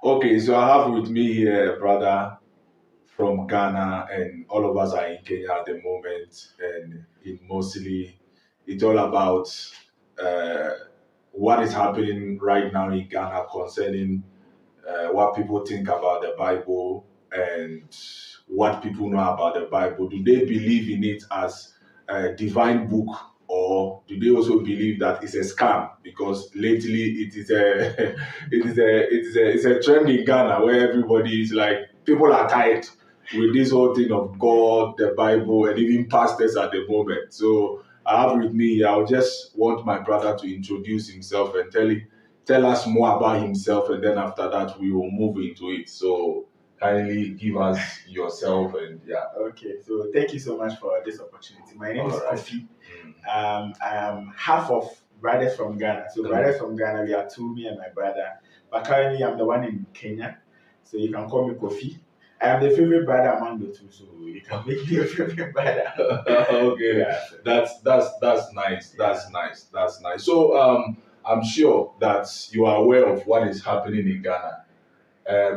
Okay, so I have with me here a brother from Ghana, and all of us are in Kenya at the moment, and it's all about uh, what is happening right now in Ghana concerning what people think about the Bible and what people know about the Bible. Do they believe in it as a divine book, or do they also believe that it's a scam? Because lately it is a it's a trend in Ghana where everybody is like, people are tired with this whole thing of God, the Bible, and even pastors at the moment. So I have with me, I would just want my brother to introduce himself and tell us more about himself, and then after that we will move into it. So kindly give us yourself and yeah. Okay, so thank you so much for this opportunity. My name is All right. Kofi. I am half of Brothers from Ghana. So Brothers from Ghana, we are two, me and my brother. But currently I'm the one in Kenya. So you can call me Kofi. I am the favorite brother among the two, so you can make me your favorite brother. Okay, Yeah. that's nice. That's nice. So I'm sure that you are aware of what is happening in Ghana.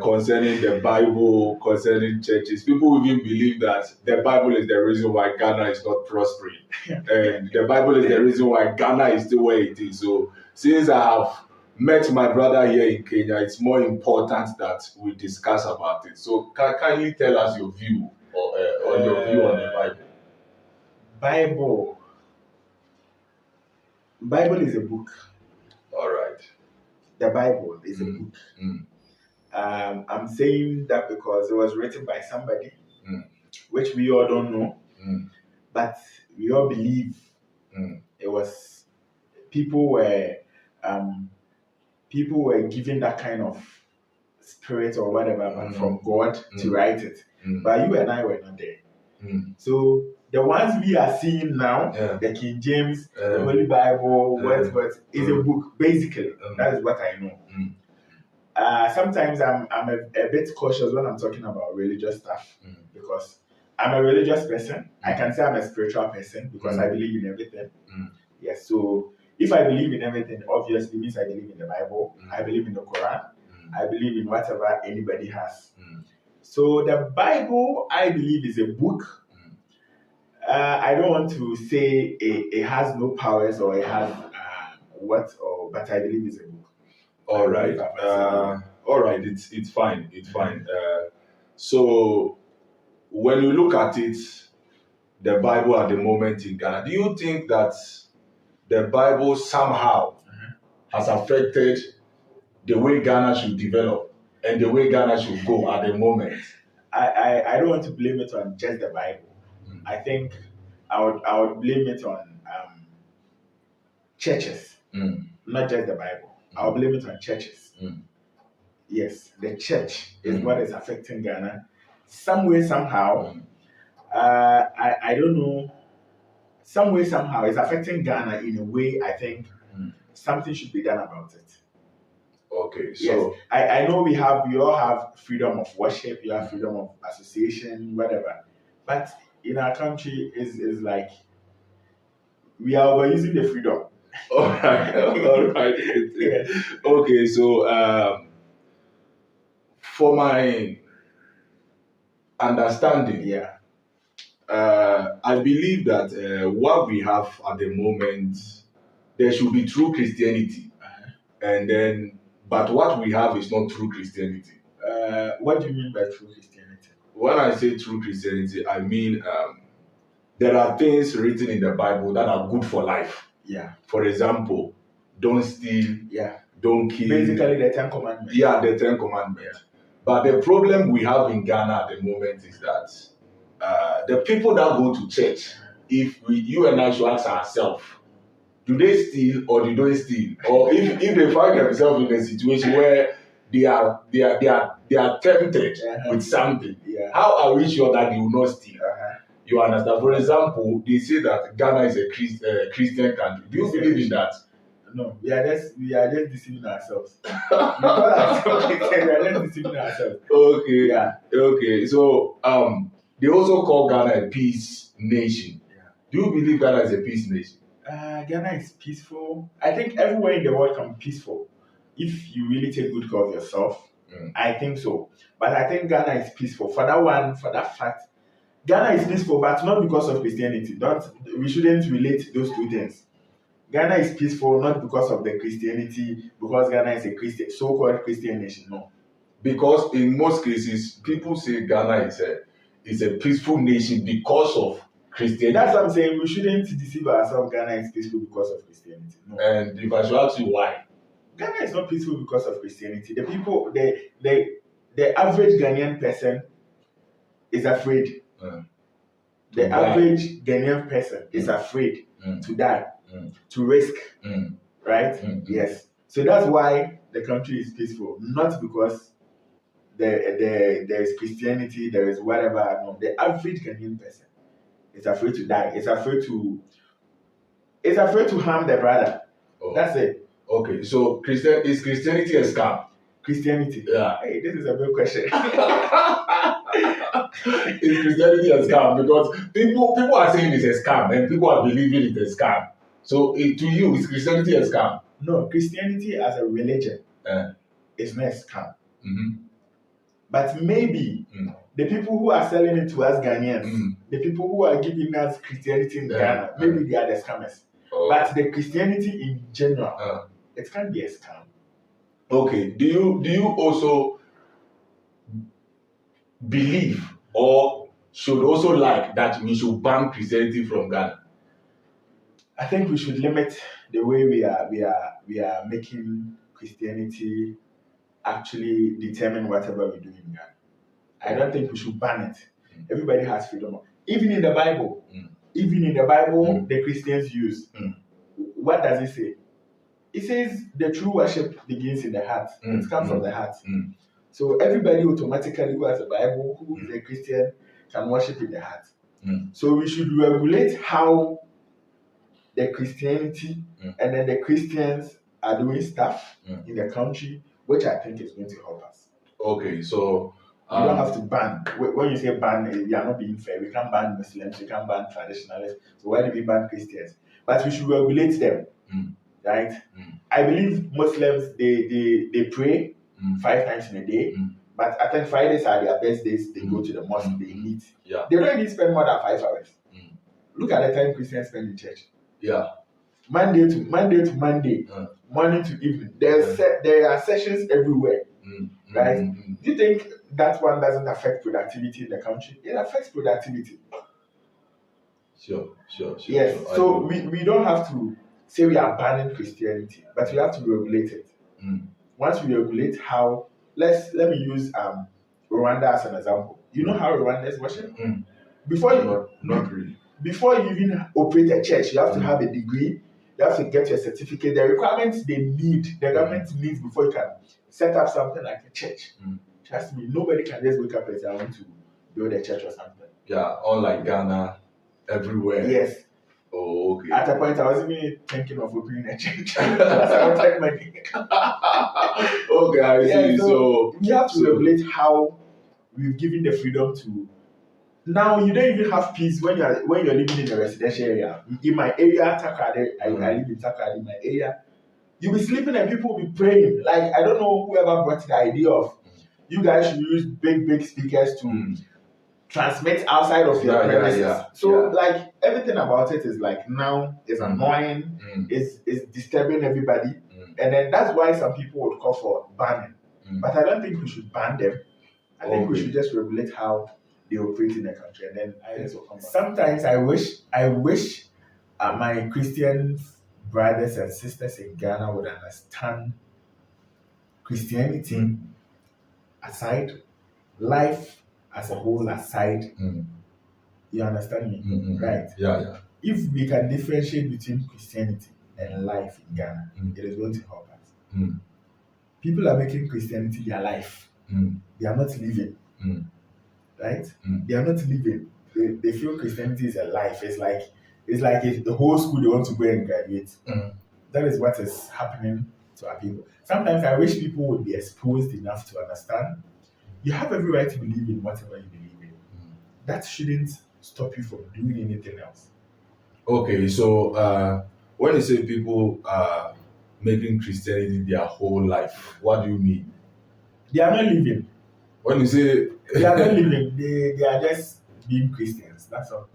Concerning the Bible, concerning churches. People even believe that the Bible is the reason why Ghana is not prospering. And the Bible is the reason why Ghana is still where it is. So since I have met my brother here in Kenya, it's more important that we discuss about it. So can you tell us your view or your view on the Bible? Bible is a book. All right. The Bible is a book. I'm saying that because it was written by somebody, which we all don't know, but we all believe it was people were given that kind of spirit or whatever from God to write it. But you and I were not there. So the ones we are seeing now, the King James, the Holy Bible, what is a book, basically. That is what I know. Sometimes I'm a bit cautious when I'm talking about religious stuff because I'm a religious person. I can say I'm a spiritual person because I believe in everything. Yes, so if I believe in everything, obviously means I believe in the Bible, I believe in the Quran, I believe in whatever anybody has. So the Bible, I believe, is a book. I don't want to say it has no powers or it has but I believe it's a book. All right. All right. It's fine. It's fine. So when you look at it, the Bible at the moment in Ghana, do you think that the Bible somehow has affected the way Ghana should develop and the way Ghana should go at the moment? I don't want to blame it on just the Bible. I think I would blame it on churches, not just the Bible. I would blame it on churches. Yes, the church is what is affecting Ghana. Some way, somehow, I don't know, some way, somehow, it's affecting Ghana in a way I think something should be done about it. Okay, so yes, I know we all have freedom of worship, you have freedom of association, whatever. But in our country, is like we are overusing the freedom. All right. Yes. Okay, so for my understanding, I believe that what we have at the moment, there should be true Christianity, and then, but what we have is not true Christianity. What do you mean by true Christianity? When I say true Christianity, I mean there are things written in the Bible that are good for life. Yeah. For example, don't steal. Yeah. Don't kill. Basically, the 10 Commandments. Yeah, the 10 Commandments. Yeah. But the problem we have in Ghana at the moment is that the people that go to church, you and I should ask ourselves, do they steal or do they steal? Or if they find themselves in a situation where they are tempted with something, how are we sure that they will not steal? You understand? For example, they say that Ghana is a Christian country. Do you believe in that? No, we are just deceiving ourselves. We are just deceiving ourselves. Okay. Yeah. Okay. So they also call Ghana a peace nation. Yeah. Do you believe Ghana is a peace nation? Ghana is peaceful. I think everywhere in the world can be peaceful if you really take good care of yourself. I think so. But I think Ghana is peaceful. For that fact, Ghana is peaceful, but not because of Christianity. We shouldn't relate those two things. Ghana is peaceful not because of the Christianity, because Ghana is a Christian, so-called Christian nation. No. Because in most cases, people say Ghana is a peaceful nation because of Christianity. That's what I'm saying. We shouldn't deceive ourselves. Ghana is peaceful because of Christianity. No. And if I should ask you why? Ghana is not peaceful because of Christianity. The people, the average Ghanaian person is afraid. The average Ghanaian person is afraid to die, to risk, right? Yes. So that's why the country is peaceful, not because there is Christianity, there is whatever. No, the average Ghanaian person is afraid to die. It's afraid to harm their brother. Oh. That's it. Okay, so is Christianity a scam? Christianity? Yeah. Hey, this is a good question. Is Christianity a scam? Because people are saying it's a scam and people are believing it's a scam. So to you, is Christianity a scam? No, Christianity as a religion is not a scam. But maybe the people who are selling it to us Ghanaians, the people who are giving us Christianity in Ghana, maybe they are the scammers. Oh. But the Christianity in general, it can't be a scam. Okay. Do you also believe or should also like that we should ban Christianity from Ghana? I think we should limit the way we are making Christianity actually determine whatever we do in Ghana. I don't think we should ban it. Everybody has freedom. Even in the Bible, the Christians use. What does it say? It says the true worship begins in the heart. It comes from the heart. So everybody automatically who has a Bible, who is a Christian, can worship in the heart. So we should regulate how the Christianity and then the Christians are doing stuff in the country, which I think is going to help us. Okay, so you don't have to ban. When you say ban, you are not being fair. We can't ban Muslims, we can't ban traditionalists. So why do we ban Christians? But we should regulate them, right? I believe Muslims they pray 5 times in a day, but I think Fridays are their best days. They go to the mosque, they meet. Yeah. They don't even spend more than 5 hours. Look at the time Christians spend in church. Yeah. Monday to Monday, morning to evening. There are sessions everywhere, right? Do you think that one doesn't affect productivity in the country? It affects productivity. Sure. Yes. So we don't have to say we are banning Christianity, but we have to regulate it. Once we regulate how, let me use Rwanda as an example. You know how Rwanda is worship? Before you not really. Before you even operate a church, you have to have a degree. You have to get your certificate. The requirements the government needs before you can set up something like a church. Trust me, nobody can just wake up and say, I want to build a church or something. Yeah, unlike Ghana, everywhere. Yes. Oh, okay. At a point, I was even thinking of opening a church. I wanted money. Okay, I see. So we have to regulate how we've given the freedom to. Now you don't even have peace when you're living in a residential area. In my area, Takrade, I live in Takrade. In my area, you'll be sleeping and people will be praying. Like I don't know whoever brought the idea of you guys should use big speakers to transmit outside of your premises. So like everything about it is like now is annoying, is disturbing everybody, and then that's why some people would call for banning. But I don't think we should ban them. I think we should just regulate how they operate in the country, and then ideas will come back. Sometimes I wish my Christian brothers and sisters in Ghana would understand Christianity aside, life as a whole aside. You understand me? Right? Yeah. If we can differentiate between Christianity and life in Ghana, it is going to help us. People are making Christianity their life. They are not living. Right? They are not living. They feel Christianity is a life. It's like the whole school they want to go and graduate. That is what is happening to our people. Sometimes I wish people would be exposed enough to understand you have every right to believe in whatever you believe in. That shouldn't stop you from doing anything else. Okay, so when you say people are making Christianity their whole life, what do you mean? They are not living. When you say they are not living, they are just being Christians. That's all.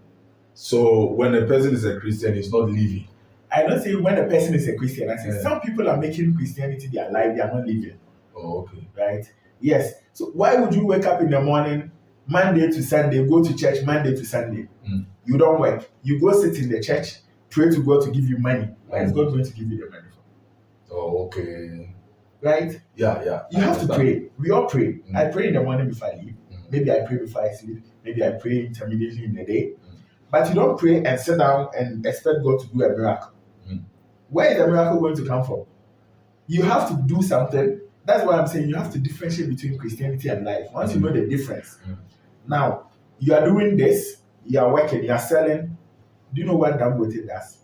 So when a person is a Christian, he's not living. I don't say when a person is a Christian. I say some people are making Christianity their life. They are not living. Oh, okay. Right? Yes. So why would you wake up in the morning, Monday to Sunday, go to church Monday to Sunday? You don't work. You go sit in the church, pray to God to give you money. Why is God going to give you the money for? Oh, okay. Right? Yeah. You have to pray. We all pray. I pray in the morning before I leave. Maybe I pray before I sleep. Maybe I pray intermittently in the day. But you don't pray and sit down and expect God to do a miracle. Where is the miracle going to come from? You have to do something. That's why I'm saying you have to differentiate between Christianity and life. Once you know the difference. Now, you are doing this, you are working, you are selling. Do you know what Dangote does?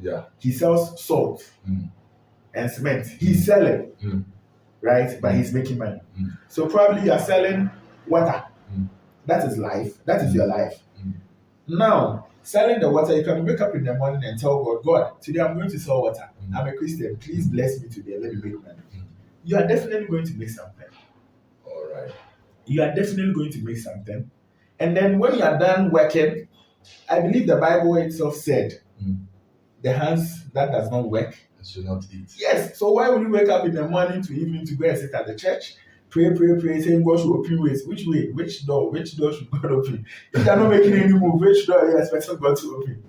Yeah. He sells salt and cement. He's selling, right? But he's making money. So probably you are selling water. That is life. That is your life. Now, selling the water, you can wake up in the morning and tell God, God, today I'm going to sell water. I'm a Christian. Please bless me today. Let me make money. You are definitely going to make something. All right. You are definitely going to make something. And then when you are done working, I believe the Bible itself said, the hands that does not work should not eat. Yes. So why would you wake up in the morning to evening to go and sit at the church? Pray, saying God should open ways. Which way? Which door? Which door should God open? If you're not making any move, which door are you expecting God to open?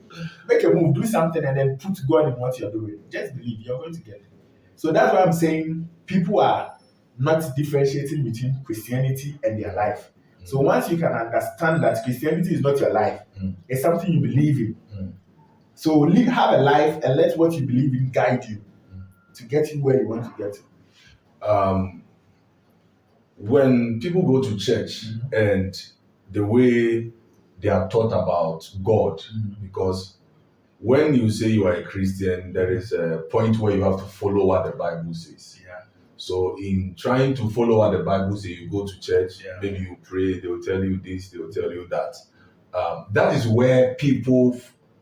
Make a move, do something, and then put God in what you're doing. Just believe you're going to get it. So that's why I'm saying people are not differentiating between Christianity and their life. So once you can understand that Christianity is not your life, it's something you believe in. So have a life and let what you believe in guide you to get you where you want to get to. When people go to church and the way they are taught about God, because when you say you are a Christian, there is a point where you have to follow what the Bible says. Yeah. So in trying to follow what the Bible says, you go to church, maybe you pray, they will tell you this, they will tell you that. That is where people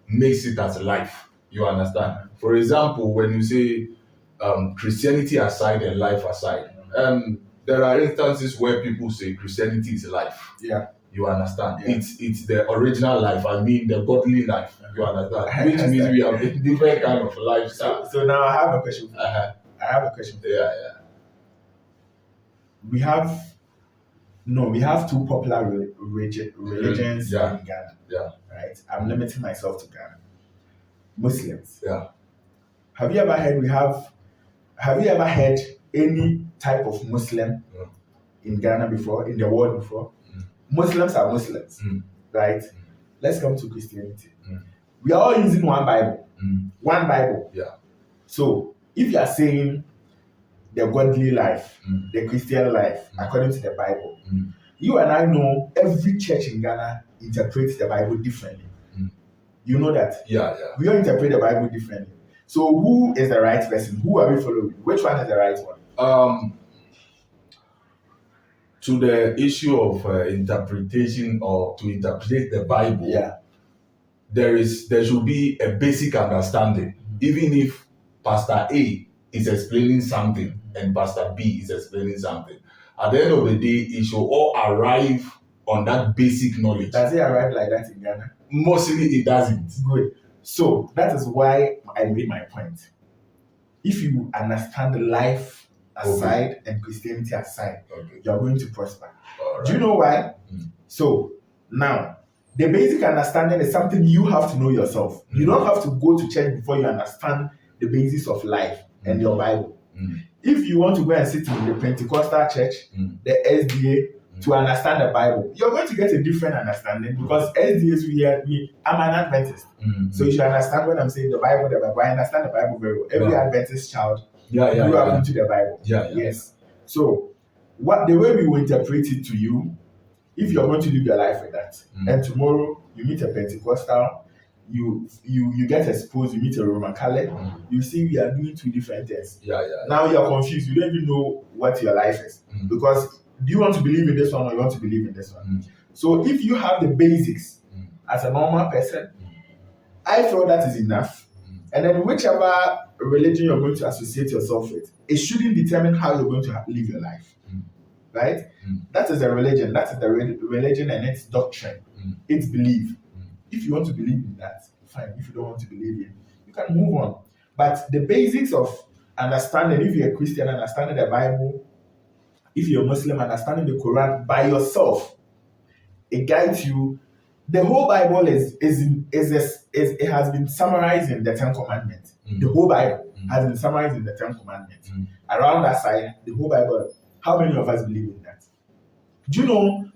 makes it as life. You understand? For example, when you say Christianity aside and life aside, there are instances where people say Christianity is life. Yeah. You understand? Yeah. It's the original life. I mean the godly life. You understand? Which means we have a different kind of lifestyle. So now I have a question. I have a question. Yeah. We have two popular religions in Ghana. Yeah. Right? I'm limiting myself to Ghana. Muslims. Yeah. Have you ever heard any type of Muslim in Ghana before, in the world before? Muslims are Muslims, right? Let's come to Christianity. We are all using one Bible. One Bible. Yeah. So if you are saying the godly life, the Christian life, according to the Bible, you and I know every church in Ghana interprets the Bible differently. You know that? Yeah. We all interpret the Bible differently. So who is the right person? Who are we following? Which one is the right one? To the issue of interpretation or to interpret the Bible, there should be a basic understanding. Even if Pastor A is explaining something and Pastor B is explaining something, at the end of the day, it should all arrive on that basic knowledge. Does it arrive like that in Ghana? Mostly it doesn't. Good. So that is why I made my point. If you understand life aside and Christianity aside, you're going to prosper. Right. Do you know why? So now, the basic understanding is something you have to know yourself. You don't have to go to church before you understand the basis of life and your Bible. If you want to go and sit in the Pentecostal church, the SDA, to understand the Bible, you're going to get a different understanding because SDAs, I'm an Adventist. So you should understand when I'm saying the Bible. I understand the Bible very well. Every Adventist child grew up into the Bible. Yes. So the way we will interpret it to you, if you're going to live your life with that, and tomorrow you meet a Pentecostal, you get exposed, you meet a Roman Catholic, you see we are doing two different things. Now you're confused. You don't even know what your life is because do you want to believe in this one or you want to believe in this one? So if you have the basics as a normal person, I feel that is enough. And then whichever religion you're going to associate yourself with, it shouldn't determine how you're going to live your life. right? That is a religion. That is the religion and its doctrine, its belief. If you want to believe in that, fine. If you don't want to believe in, you can move on. But the basics of understanding, if you're a Christian, understanding the Bible, if you're a Muslim, understanding the Quran by yourself, it guides you. The whole Bible it has been summarized in the Ten Commandments. The whole Bible has been summarized in the Ten Commandments. Around that side, the whole Bible. How many of us believe in that? Do you know?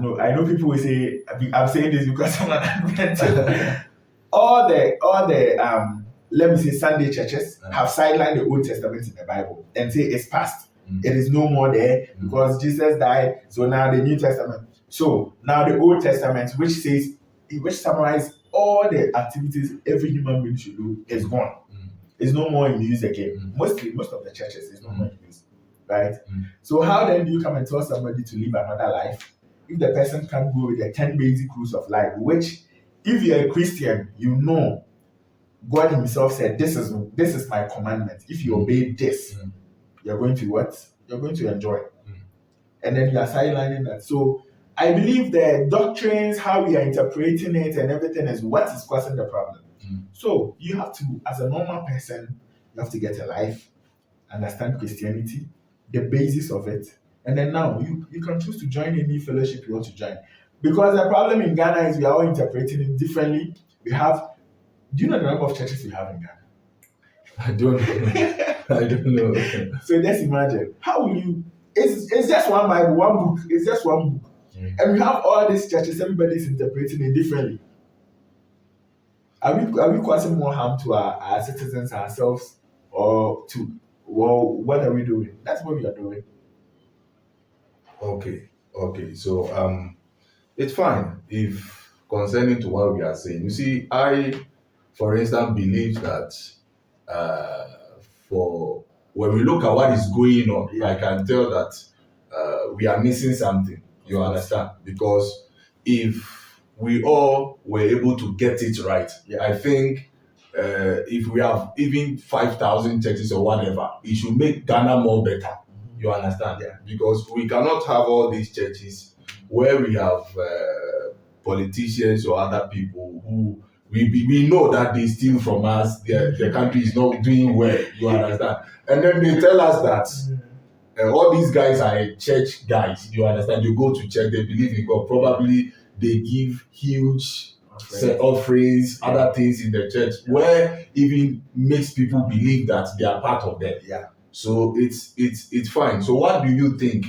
No, I know people will say I'm saying this because I'm an Adventist. all the let me say Sunday churches have sidelined the Old Testament in the Bible and say it's past. It is no more there because Jesus died. So now the New Testament. So now the Old Testament, which summarizes all the activities every human being should do, is gone. It's no more in use again. Most of the churches is no more in use, right? So how then do you come and tell somebody to live another life if the person can't go with the 10 basic rules of life? Which, if you're a Christian, you know God Himself said, "This is my commandment. If you obey this, you're going to what? You're going to enjoy." And then you are sidelining that. So I believe the doctrines, how we are interpreting it and everything is what is causing the problem. So you have to, as a normal person, you have to get a life, understand Christianity, the basis of it, and then now you can choose to join any fellowship you want to join. Because the problem in Ghana is we are all interpreting it differently. Do you know the number of churches we have in Ghana? I don't know. I don't know. So just imagine, how will you, it's just one Bible, one book, it's just one book. And we have all these churches, everybody's interpreting it differently. Are we causing more harm to our citizens, ourselves, or what are we doing? That's what we are doing. Okay. So it's fine if concerning to what we are saying. You see, I, for instance, believe that for when we look at what is going on, I can tell that we are missing something. You understand? Because if we all were able to get it right, I think if we have even 5,000 churches or whatever, it should make Ghana more better. You understand? Because we cannot have all these churches where we have politicians or other people who we know that they steal from us, their country is not doing well, you understand? And then they tell us that all these guys are church guys, you understand? You go to church, they believe in God, probably they give huge offerings, other things in the church, where even makes people believe that they are part of them. So it's fine. So what do you think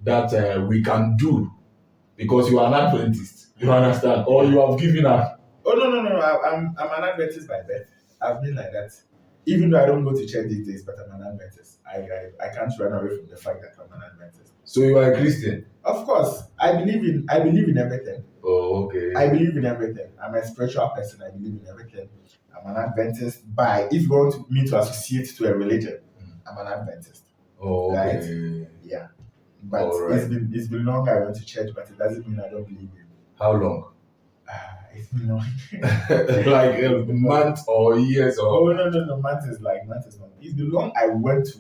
that we can do? Because you are an Adventist, you understand? Or you have given up? Oh no! I'm an Adventist by birth. I've been like that. Even though I don't go to church these days, but I'm an Adventist. I can't run away from the fact that I'm an Adventist. So you are a Christian? Of course. I believe in everything. Oh, okay. I believe in everything. I'm a spiritual person. I believe in everything. I'm an Adventist if you want me to associate to a religion, I'm an Adventist. Oh, okay. Right? Yeah. But it's been long I went to church, but it doesn't mean I don't believe in. How long? It's been long. Like a month or years or? Oh no! Month is long. It's been long I went to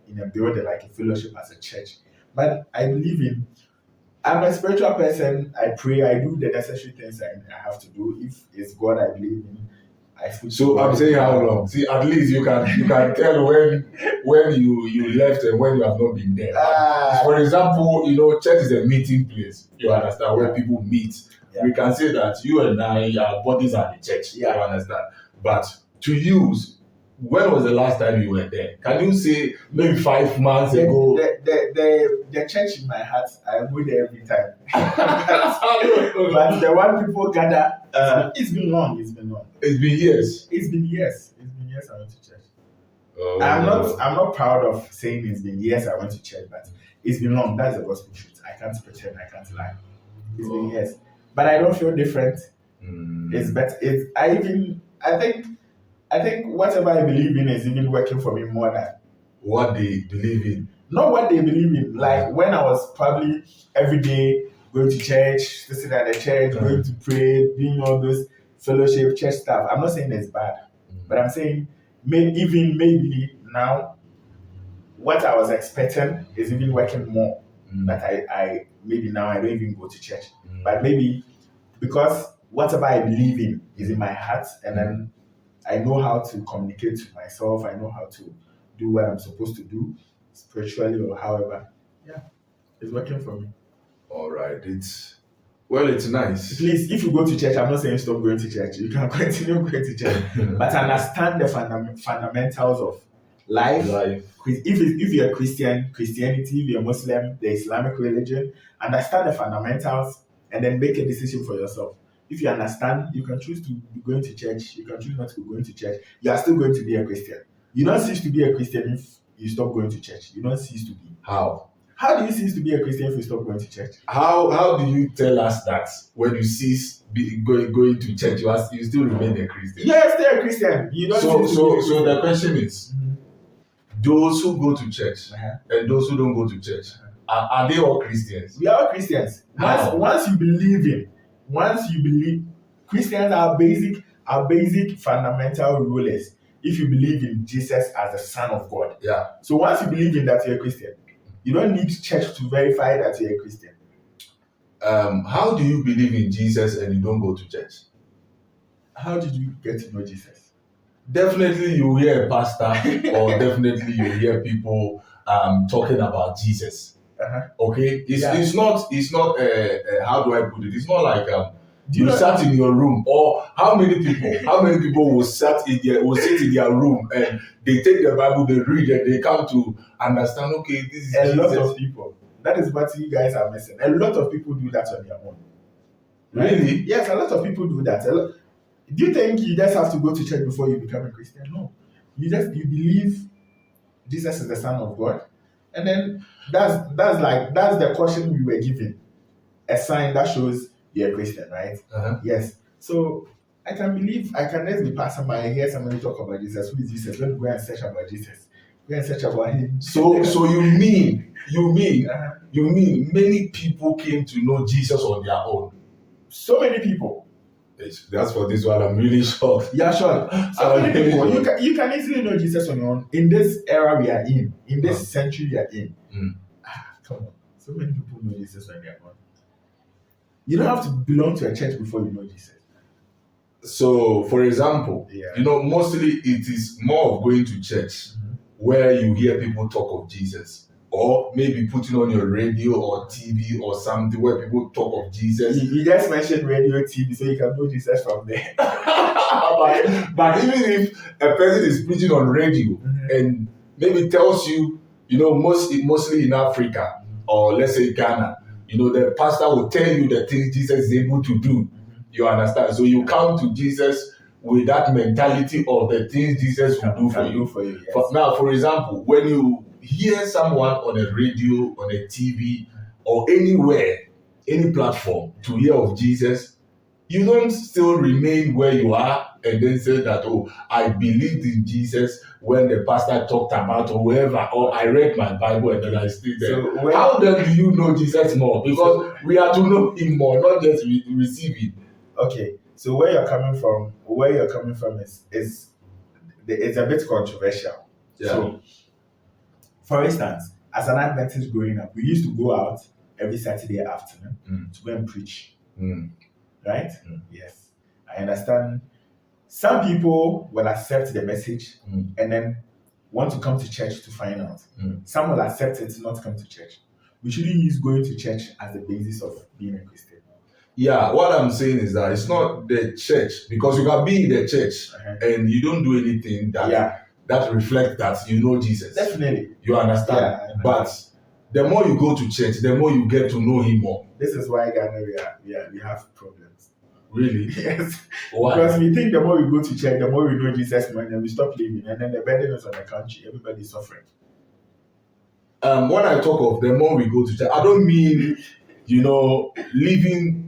in a building, like a fellowship as a church. But I believe I'm a spiritual person. I pray. I do the necessary things I have to do. If it's God I believe in, So I'm saying how long? See, at least you can tell when you left and when you have not been there. For example, church is a meeting place. You understand, where people meet. We can say that you and I, our bodies are the church. You understand. But to use, when was the last time you were there? Can you say maybe 5 months ago? The church in my heart, I go there every time. But the one people gather, it's been long. It's been years. It's been years I went to church. Oh. I'm not proud of saying it's been years I went to church, but it's been long. That's the gospel truth. I can't pretend. I can't lie. It's been years, but I don't feel different. It's better. I think whatever I believe in is even working for me more than what they believe in. Not what they believe in. Like when I was probably every day going to church, sitting at the church, going to pray, doing all those fellowship, church stuff. I'm not saying it's bad, but I'm saying maybe now what I was expecting is even working more. That I maybe now I don't even go to church. But maybe because whatever I believe in is in my heart, and then I know how to communicate to myself, I know how to do what I'm supposed to do spiritually or however. Yeah, it's working for me. All right, it's nice. Please, if you go to church, I'm not saying stop going to church. You can continue going to church, but understand the fundamentals of life. If you're a Christian, Christianity, if you're a Muslim, the Islamic religion, understand the fundamentals and then make a decision for yourself. If you understand, you can choose to be going to church. You can choose not to be going to church. You are still going to be a Christian. You don't cease to be a Christian if you stop going to church. You don't cease to be. How? How do you cease to be a Christian if you stop going to church? How do you tell us that when you cease going to church, you still remain a Christian? Yes, still a Christian. You don't so the question is, those who go to church and those who don't go to church, are they all Christians? We are all Christians. Once you believe, Christians are basic fundamental rulers. If you believe in Jesus as the Son of God. Yeah. So once you believe in that, you're a Christian. You don't need church to verify that you're a Christian. How do you believe in Jesus and you don't go to church? How did you get to know Jesus? Definitely you hear a pastor or definitely you hear people talking about Jesus. Okay? It's not how do I put it? It's not like you sat in your room, or how many people will sit in their room and they take the Bible, they read it, they come to understand, okay, this is a Jesus. lot of people. That is what you guys are missing. A lot of people do that on their own. Right? Really? Yes, a lot of people do that. Do you think you just have to go to church before you become a Christian? No. You believe Jesus is the Son of God. And then that's the caution we were given. A sign that shows you're a Christian, right? Yes. So I can just be passing by and hear somebody talk about Jesus. Who is Jesus? Let me go and search about Jesus. Go and search about him. So you mean many people came to know Jesus on their own? So many people. That's for this one. I'm really shocked. Yeah, sure. So many people. You can easily know Jesus on your own in this era we are in this century we are in. Come on. So many people know Jesus on their own. You don't have to belong to a church before you know Jesus. So, for example, mostly it is more of going to church where you hear people talk of Jesus, or maybe putting on your radio or TV or something where people talk of Jesus. You just mentioned radio, TV, so you can know Jesus from there. but even if a person is preaching on radio and maybe tells you, mostly in Africa or let's say Ghana, the pastor will tell you the things Jesus is able to do. You understand? So you come to Jesus with that mentality of the things Jesus will do for you. Yes. Now, for example, when you hear someone on a radio, on a TV, or anywhere, any platform to hear of Jesus, you don't still remain where you are and then say that, oh, I believed in Jesus when the pastor talked about or whoever, or I read my Bible and then I stayed there. So how then do you know Jesus more? Because we are to know him more, not just receive him. Okay, so where you're coming from is it's a bit controversial. Yeah. So, for instance, as an Adventist growing up, we used to go out every Saturday afternoon to go and preach. Right? Yes. I understand. Some people will accept the message and then want to come to church to find out. Some will accept it to not come to church. We shouldn't use going to church as the basis of being a Christian. Yeah, what I'm saying is that it's not the church, because you can be in the church and you don't do anything that reflects that you know Jesus. Definitely. You understand? Yeah, but the more you go to church, the more you get to know him more. This is why Ghana we have problems. Really? Yes. Why? Because we think the more we go to church, the more we know Jesus more, and then we stop living, and then the burden is on the country. Everybody's suffering. When I talk of the more we go to church, I don't mean living,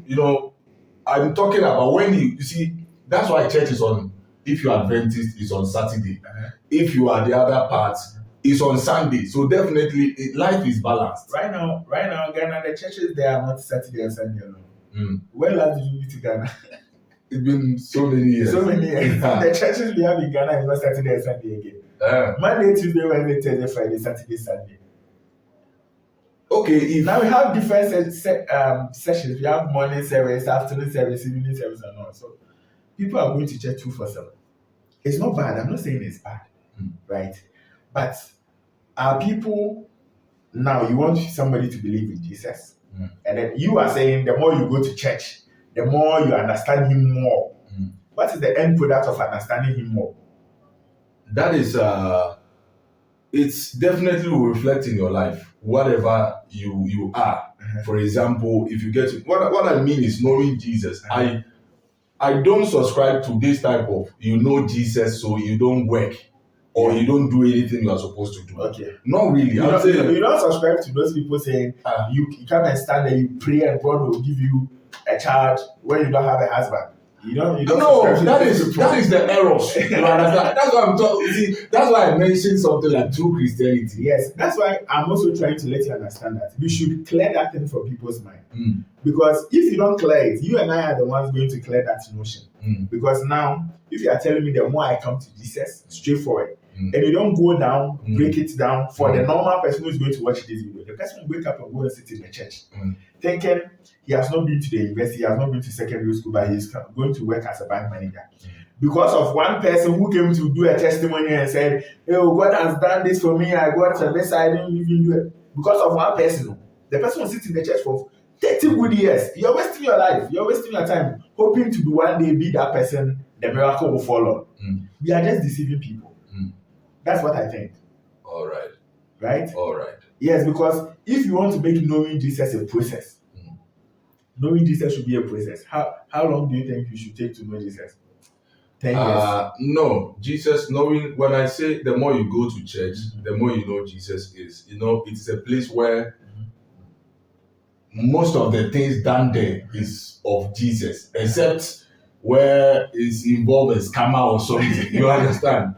I'm talking about when you see, that's why church is on, if you're Adventist, it's on Saturday. If you are the other part, it's on Sunday. So definitely, life is balanced. Right now, Ghana, the churches there are not Saturday and Sunday alone. When last did you meet to Ghana? It's been so many years. The churches we have in Ghana is not Saturday and Sunday again. Monday, Tuesday, Wednesday, Thursday, Friday, Saturday, Sunday. Okay, now we have different sessions. We have morning service, afternoon service, evening service, and all. So people are going to church 2-4-7. It's not bad. I'm not saying it's bad, right? But are people now? You want somebody to believe in Jesus, and then you are saying the more you go to church, the more you understand Him more. What is the end product of understanding Him more? That is, it's definitely will reflect in your life, whatever you are. For example, if you get what I mean is knowing Jesus. I don't subscribe to this type of Jesus, so you don't work or you don't do anything you are supposed to do. Okay. Not really. You don't subscribe to those people saying you come and stand there, you pray, and God will give you a child when you don't have a husband. You don't no, that is the errors. You understand? That's why I'm talking. See, that's why I mentioned something like true Christianity. Yes, that's why I'm also trying to let you understand that we should clear that thing from people's mind. Because if you don't clear it, you and I are the ones going to clear that notion. Because now, if you are telling me the more I come to Jesus, straightforward, and you don't go down, break it down for the normal person who is going to watch this video, the person will wake up and go and sit in the church, thinking he has not been to the university, he has not been to secondary school, but he's going to work as a bank manager. Because of one person who came to do a testimony and said, "Hey, God has done this for me, I got to this, I didn't even do it." Because of one person, the person will sit in the church for 30 good years. You're wasting your life, you're wasting your time, hoping to one day be that person, the miracle will follow. We are just deceiving people. That's what I think. All right. Right? All right. Yes, because if you want to make knowing Jesus a process, knowing Jesus should be a process. How long do you think you should take to know Jesus? 10 years? No, Jesus, knowing, when I say the more you go to church, the more you know Jesus is, it's a place where most of the things done there is of Jesus, except where it's involved a scammer or something. You understand?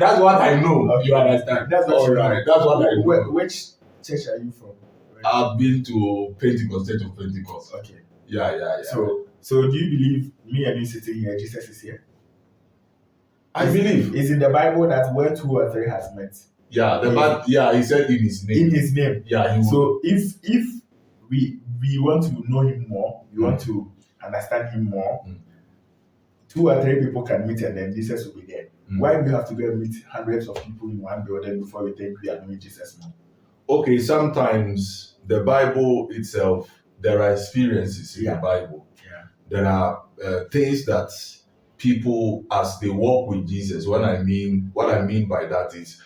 That's what I know. Okay. You understand? That's what all right. That's what I know. Which church are you from? I've been to Pentecost, Church of Pentecost. Okay. Yeah. So do you believe me and you sitting here, Jesus is here? I believe. It's in the Bible that where 2 or 3 has met. Yeah, he said in his name. In his name. Yeah. So if we want to know him more, we want to understand him more, 2 or 3 people can meet and then Jesus will be there. Why do you have to go and meet hundreds of people in one building before we think we are knowing Jesus more? Okay, sometimes the Bible itself, there are experiences in the Bible. Yeah. There are things that people, as they walk with Jesus, what I mean by that is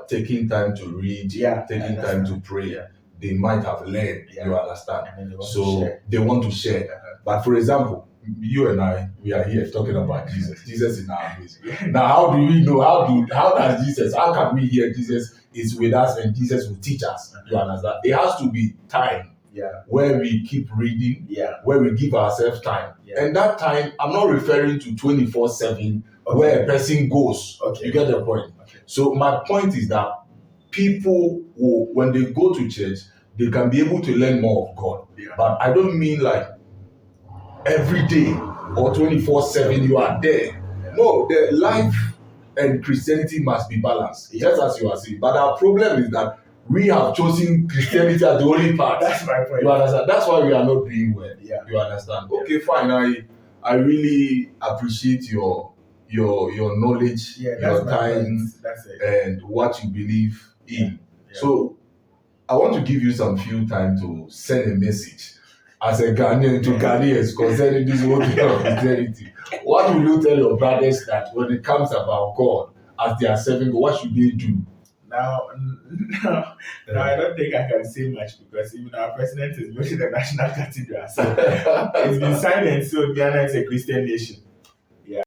taking time to read, taking time to pray. They might have learned, you understand? So they want to share. But for example, you and I, we are here talking about Jesus. Jesus in our midst. Now, how do we know? How does Jesus? How can we hear Jesus is with us and Jesus will teach us? You understand? It has to be time where we keep reading, where we give ourselves time. And that time, I'm not referring to 24/7 where a person goes. You get the point? So my point is that people who, when they go to church, they can be able to learn more of God. But I don't mean like every day or 24/7 you are there. No, the life and Christianity must be balanced, just as you are saying. But our problem is that we have chosen Christianity as the only path. That's my point. You understand? That's why we are not doing well. You understand? Okay, fine. I really appreciate your knowledge, your time, and what you believe in. So I want to give you some few time to send a message as a Ghanaian to Ghanaians concerning this whole thing of Christianity. What will you tell your brothers that when it comes about God, as they are serving God, what should they do? Now, I don't think I can say much because even our president is going to the National Cathedral. So it's been silent, so Ghana is a Christian nation.